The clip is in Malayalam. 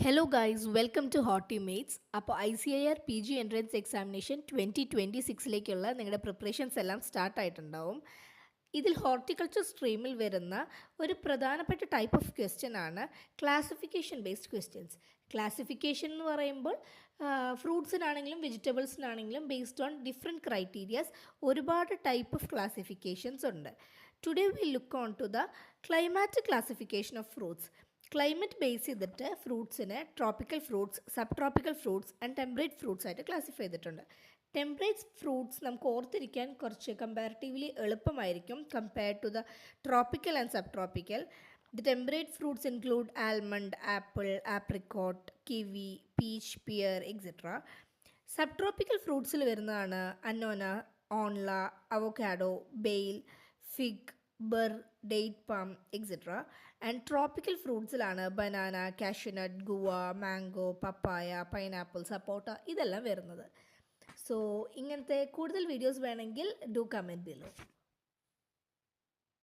Hello guys, welcome to Hortimates. അപ്പോൾ ICIR PG എൻട്രൻസ് എക്സാമിനേഷൻ 2026ലേക്കുള്ള നിങ്ങളുടെ പ്രിപ്പറേഷൻസ് എല്ലാം സ്റ്റാർട്ട് ആയിട്ടുണ്ടാവും. ഇതിൽ ഹോർട്ടിക്കൾച്ചർ സ്ട്രീമിൽ വരുന്ന ഒരു പ്രധാനപ്പെട്ട ടൈപ്പ് ഓഫ് ക്വസ്റ്റ്യൻ ആണ് ക്ലാസിഫിക്കേഷൻ ബേസ്ഡ് ക്വസ്റ്റ്യൻസ്. ക്ലാസിഫിക്കേഷൻ എന്ന് പറയുമ്പോൾ ഫ്രൂട്ട്സിനാണെങ്കിലും വെജിറ്റബിൾസിനാണെങ്കിലും ബേസ്ഡ് ഓൺ ഡിഫറെൻറ്റ് ക്രൈറ്റീരിയാസ് ഒരുപാട് ടൈപ്പ് ഓഫ് ക്ലാസിഫിക്കേഷൻസ് ഉണ്ട്. Today we look on to the climatic classification of fruits. Climate base ചെയ്തിട്ട് ഫ്രൂട്ട്സിനെ tropical fruits, sub tropical fruits and temperate fruits ആയിട്ട് ക്ലാസിഫൈ ചെയ്തിട്ടുണ്ട്. ടെമ്പറേറ്റ് ഫ്രൂട്ട്സ് നമുക്ക് ഓർത്തിരിക്കാൻ കുറച്ച് കമ്പാരിറ്റീവ്ലി എളുപ്പമായിരിക്കും compared to the tropical and sub tropical. The temperate fruits include almond, apple, apricot, kiwi, peach, pear etcetera. Sub tropical ഫ്രൂട്ട്സിൽ വരുന്നതാണ് annona, aonla, avocado, bael, fig, ber, date palm etcetera. And tropical ഫ്രൂട്ട്സിലാണ് banana, cashewnut, guava, mango, papaya, pineapple, sapota ഇതെല്ലാം വരുന്നത്. സോ ഇങ്ങനത്തെ കൂടുതൽ വീഡിയോസ് വേണമെങ്കിൽ ഡു കമൻറ്റ് ബിലോ.